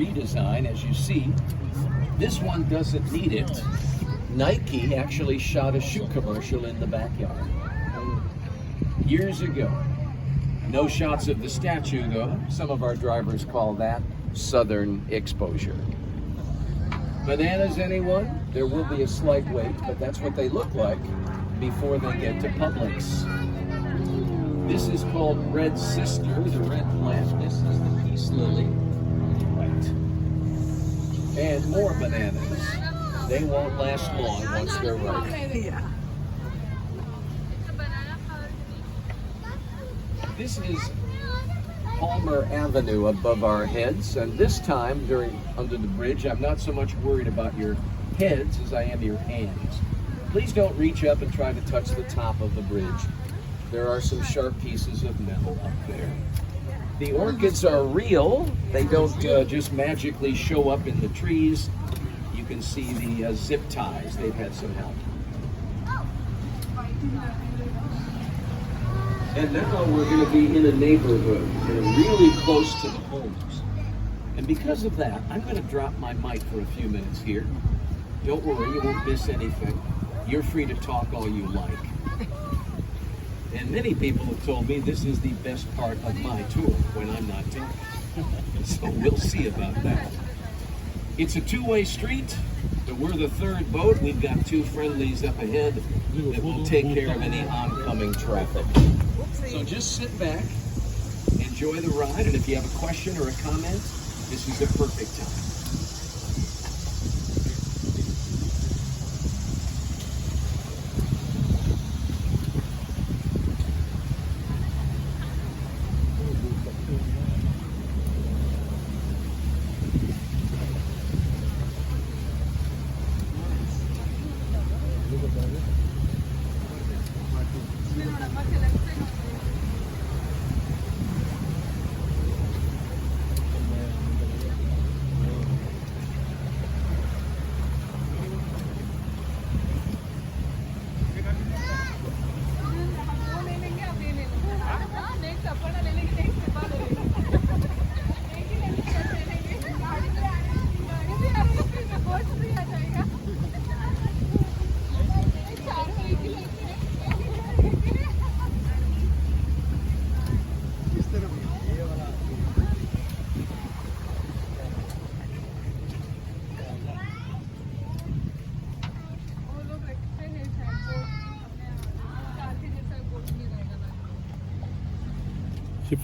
redesign. As you see, this one doesn't need it. Nike actually shot a shoe commercial in the backyard years ago. No shots of the statue though. Some of our drivers call that southern exposure. Bananas, anyone? There will be a slight wait, but that's what they look like before they get to Publix. This is called Red Sister, the red plant. This is the peace lily. Right. And more bananas. They won't last long once they're ripe. This is Palmer Avenue above our heads, and this time under the bridge, I'm not so much worried about your heads as I am your hands. Please don't reach up and try to touch the top of the bridge. There are some sharp pieces of metal up there. The orchids are real. They don't just magically show up in the trees. You can see the zip ties. They've had some help. And now we're going to be in a neighborhood and really close to the homes. And because of that, I'm going to drop my mic for a few minutes here. Don't worry, you won't miss anything. You're free to talk all you like. And many people have told me this is the best part of my tour when I'm not talking. So we'll see about that. It's a two-way street, but we're the third boat. We've got two friendlies up ahead that will take care of any oncoming traffic. So just sit back, enjoy the ride, and if you have a question or a comment, this is the perfect time.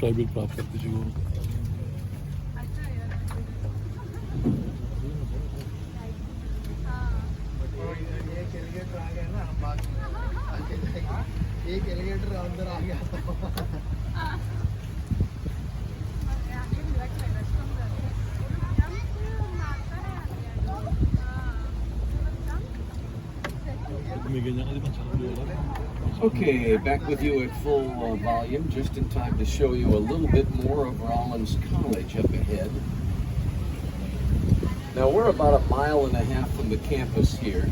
Fly bill प्राप्त कर दीजिएगा एक alligator अंदर आ गया Okay, back with you at full volume, just in time to show you a little bit more of Rollins College up ahead. Now we're about 1.5 miles from the campus here.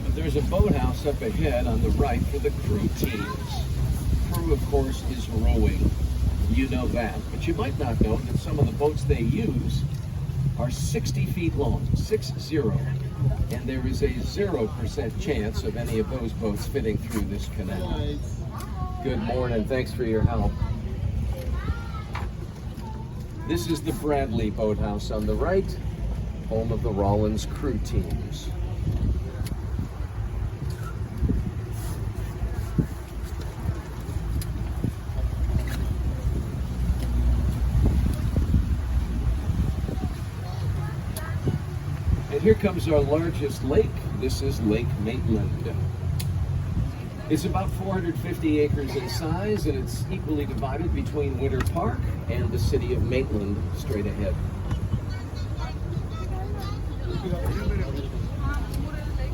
But there's a boathouse up ahead on the right for the crew teams. Crew, of course, is rowing. You know that. But you might not know that some of the boats they use are 60 feet long, 6-0. And there is a 0% chance of any of those boats fitting through this canal. Good morning, thanks for your help. This is the Bradley Boathouse on the right, home of the Rollins crew teams. And here comes our largest lake. This is Lake Maitland. It's about 450 acres in size, and it's equally divided between Winter Park and the city of Maitland straight ahead.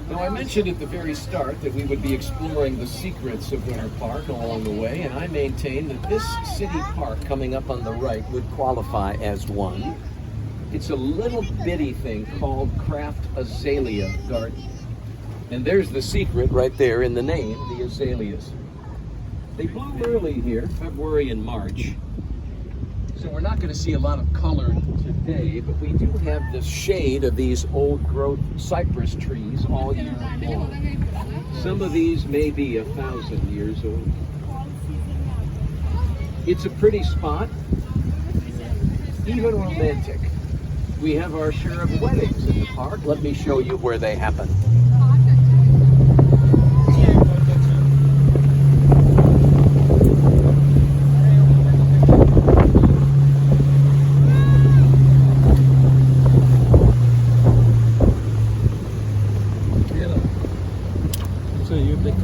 Now, I mentioned at the very start that we would be exploring the secrets of Winter Park along the way, and I maintain that this city park coming up on the right would qualify as one. It's a little bitty thing called Craft Azalea Garden. And there's the secret right there in the name, the azaleas. They bloom early here, February and March. So So we're not going to see a lot of color today, but we do have the shade of these old growth cypress trees all year long. Some of these may be 1,000 years old. It's a pretty spot, even romantic. We have our share of weddings in the park. Let me show you where they happen.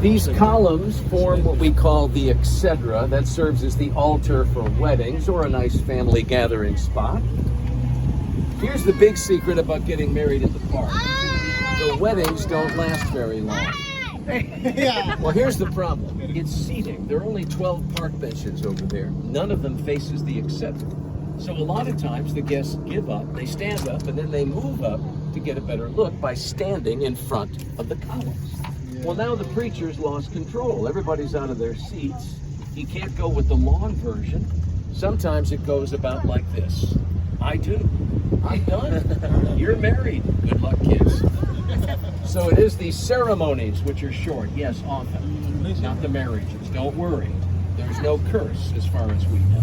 These columns form what we call the exedra. That serves as the altar for weddings or a nice family gathering spot. Here's the big secret about getting married at the park. The weddings don't last very long. Well, here's the problem. It's seating. There are only 12 park benches over there. None of them faces the exedra. So a lot of times the guests give up, they stand up, and then they move up to get a better look by standing in front of the columns. Well, now the preacher's lost control. Everybody's out of their seats. You can't go with the long version. Sometimes it goes about like this. I do. I'm done. You're married. Good luck, kids. So it is these ceremonies which are short. Yes, often. Not the marriages. Don't worry. There's no curse as far as we know.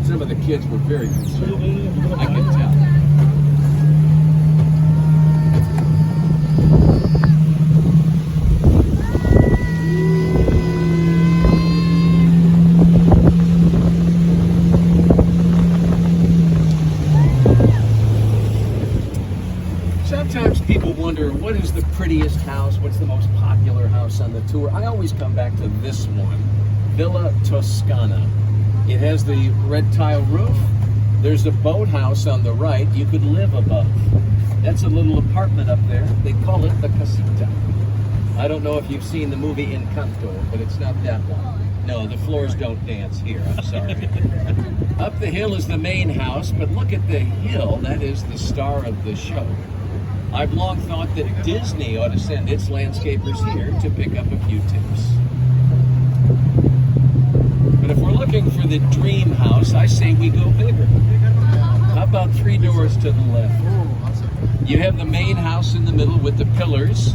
Some of the kids were very concerned. I can tell. Sometimes people wonder, what is the prettiest house? What's the most popular house on the tour? I always come back to this one, Villa Toscana. It has the red tile roof. There's a boathouse on the right you could live above. That's a little apartment up there. They call it the Casita. I don't know if you've seen the movie Encanto, but it's not that one. No, the floors don't dance here, I'm sorry. Up the hill is the main house, but look at the hill. That is the star of the show. I've long thought that Disney ought to send its landscapers here to pick up a few tips. But if we're looking for the dream house, I say we go bigger. How about 3 doors to the left? You have the main house in the middle with the pillars.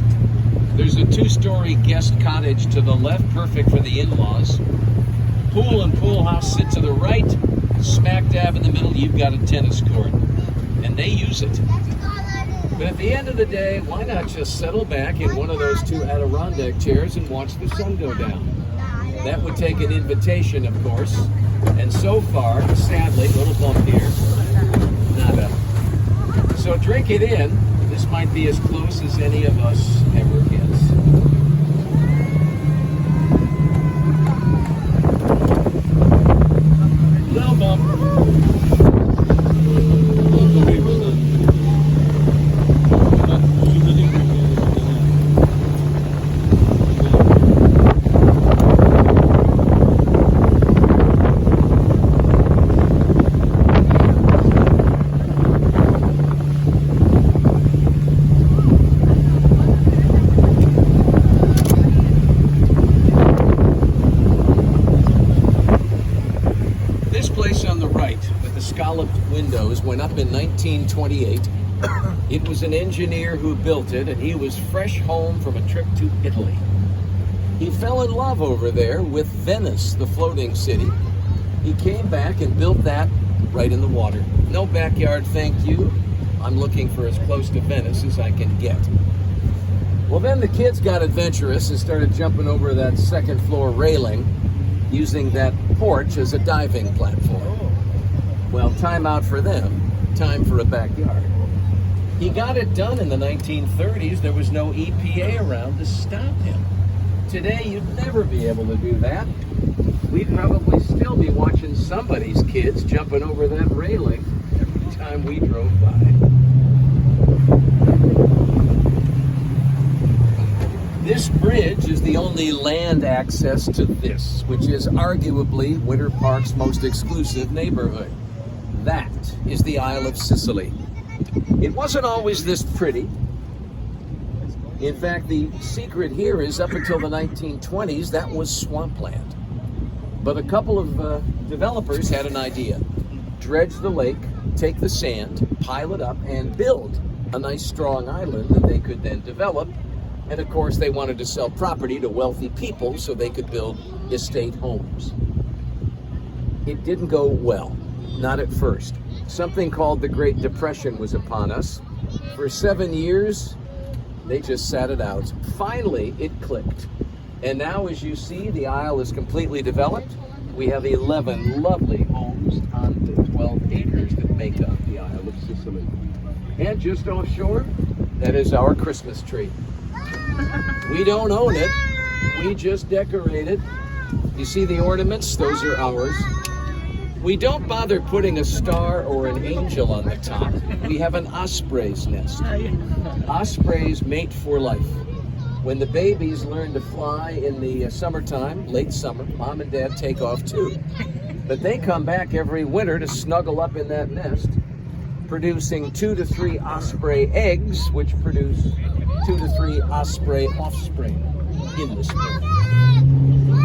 There's a 2-story guest cottage to the left, perfect for the in-laws. Pool and pool house sit to the right. Smack dab in the middle, you've got a tennis court. And they use it. But at the end of the day, why not just settle back in one of those 2 Adirondack chairs and watch the sun go down? That would take an invitation, of course. And so far, sadly, little bump here, nada. So drink it in. This might be as close as any of us ever gets. Little bump. Windows went up in 1928. It was an engineer who built it, and he was fresh home from a trip to Italy. He fell in love over there with Venice, the floating city. He came back and built that right in the water. No backyard, thank you. I'm looking for as close to Venice as I can get. Well, then the kids got adventurous and started jumping over that 2nd floor railing, using that porch as a diving platform. Well, time out for them. Time for a backyard. He got it done in the 1930s. There was no EPA around to stop him. Today, you'd never be able to do that. We'd probably still be watching somebody's kids jumping over that railing every time we drove by. This bridge is the only land access to this, which is arguably Winter Park's most exclusive neighborhood. That is the Isle of Sicily. It wasn't always this pretty. In fact, the secret here is up until the 1920s, that was swampland. But a couple of developers had an idea. Dredge the lake, take the sand, pile it up, and build a nice strong island that they could then develop. And of course, they wanted to sell property to wealthy people so they could build estate homes. It didn't go well, not at first. Something called the Great Depression was upon us. For 7 years, they just sat it out. Finally, it clicked. And now, as you see, the Isle is completely developed. We have 11 lovely homes on the 12 acres that make up the Isle of Sicily. And just offshore, that is our Christmas tree. We don't own it, we just decorate it. You see the ornaments? Those are ours. We don't bother putting a star or an angel on the top. We have an osprey's nest. Ospreys mate for life. When the babies learn to fly in the summertime, late summer, mom and dad take off too. But they come back every winter to snuggle up in that nest, producing 2 to 3 osprey eggs, which produce 2 to 3 osprey offspring in the spring.